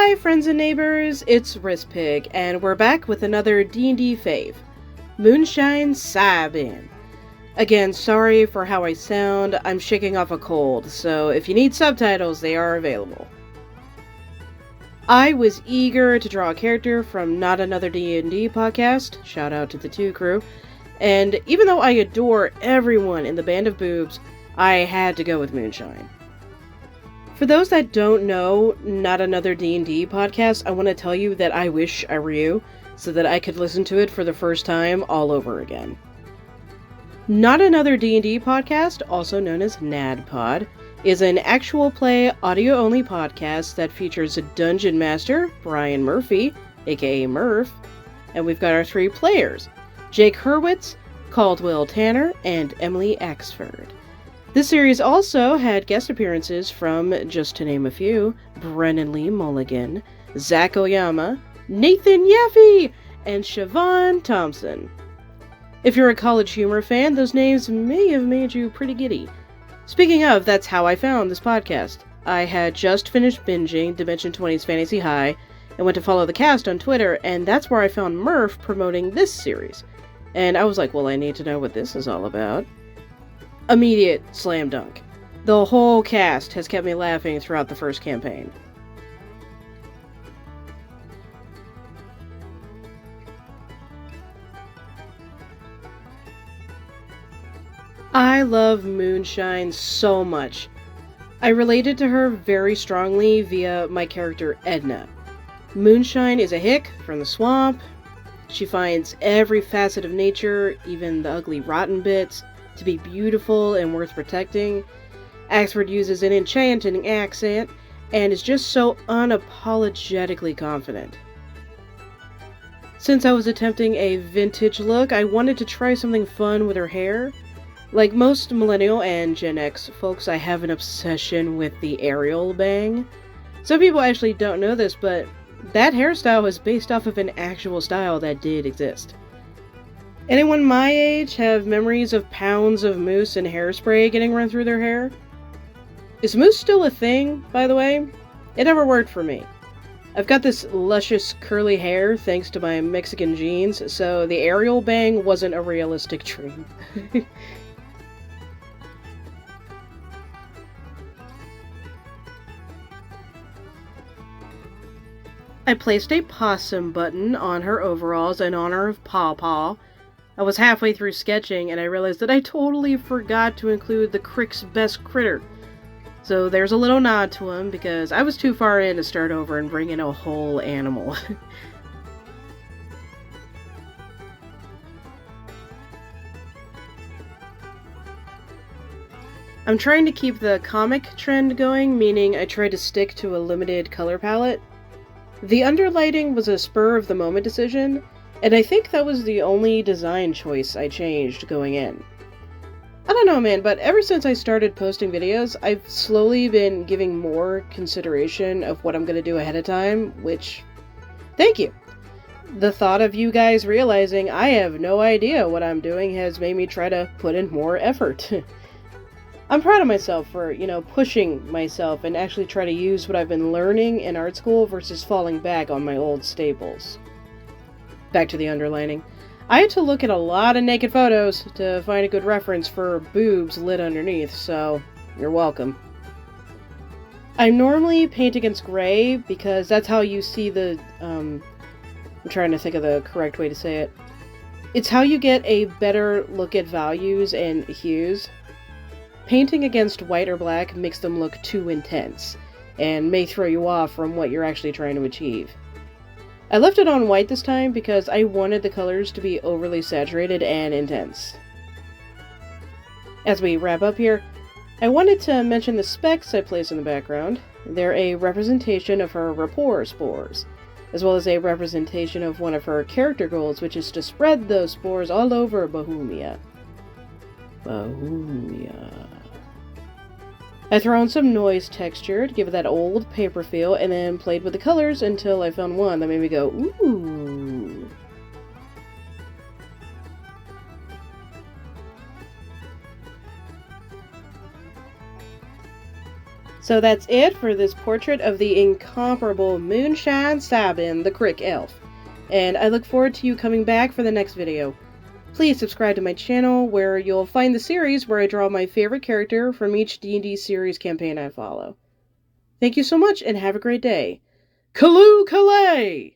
Hi friends and neighbors, it's Rispig, and we're back with another D&D fave, Moonshine Cybin. Again, sorry for how I sound, I'm shaking off a cold, so if you need subtitles, they are available. I was eager to draw a character from Not Another D&D Podcast, shout out to the 2 crew, and even though I adore everyone in the Band of Boobs, I had to go with Moonshine. For those that don't know Not Another D&D Podcast, I want to tell you that I wish I were you, so that I could listen to it for the first time all over again. Not Another D&D Podcast, also known as NADDPod, is an actual play audio-only podcast that features a dungeon master, Brian Murphy, aka Murph, and we've got our 3 players, Jake Hurwitz, Caldwell Tanner, and Emily Axford. This series also had guest appearances from, just to name a few, Brennan Lee Mulligan, Zach Oyama, Nathan Yaffe, and Siobhan Thompson. If you're a College Humor fan, those names may have made you pretty giddy. Speaking of, that's how I found this podcast. I had just finished binging Dimension 20's Fantasy High and went to follow the cast on Twitter, and that's where I found Murph promoting this series. And I was like, well, I need to know what this is all about. Immediate slam dunk. The whole cast has kept me laughing throughout the first campaign. I love Moonshine so much. I related to her very strongly via my character Edna. Moonshine is a hick from the swamp. She finds every facet of nature, even the ugly rotten bits, to be beautiful and worth protecting. Axford uses an enchanting accent and is just so unapologetically confident. Since I was attempting a vintage look, I wanted to try something fun with her hair. Like most millennial and Gen X folks, I have an obsession with the aerial bang. Some people actually don't know this, but that hairstyle is based off of an actual style that did exist. Anyone my age have memories of pounds of mousse and hairspray getting run through their hair? Is mousse still a thing, by the way? It never worked for me. I've got this luscious curly hair thanks to my Mexican genes, so the aerial bang wasn't a realistic dream. I placed a possum button on her overalls in honor of Paw Paw. I was halfway through sketching and I realized that I totally forgot to include the Crick's best critter. So there's a little nod to him because I was too far in to start over and bring in a whole animal. I'm trying to keep the comic trend going, meaning I try to stick to a limited color palette. The underlighting was a spur-of-the-moment decision, and I think that was the only design choice I changed going in. I don't know, man, but ever since I started posting videos, I've slowly been giving more consideration of what I'm going to do ahead of time, which, thank you. The thought of you guys realizing I have no idea what I'm doing has made me try to put in more effort. I'm proud of myself for, pushing myself and actually try to use what I've been learning in art school versus falling back on my old staples. Back to the underlining. I had to look at a lot of naked photos to find a good reference for boobs lit underneath, so you're welcome. I normally paint against gray because that's how you see the, I'm trying to think of the correct way to say it. It's how you get a better look at values and hues. Painting against white or black makes them look too intense, and may throw you off from what you're actually trying to achieve. I left it on white this time because I wanted the colors to be overly saturated and intense. As we wrap up here, I wanted to mention the specks I place in the background. They're a representation of her rapport spores, as well as a representation of one of her character goals, which is to spread those spores all over Bohemia. I throw in some noise texture to give it that old paper feel, and then played with the colors until I found one that made me go, ooh. So that's it for this portrait of the incomparable Moonshine Cybin, the Crick Elf. And I look forward to you coming back for the next video. Please subscribe to my channel, where you'll find the series where I draw my favorite character from each D&D series campaign I follow. Thank you so much, and have a great day. Kaloo Kalay!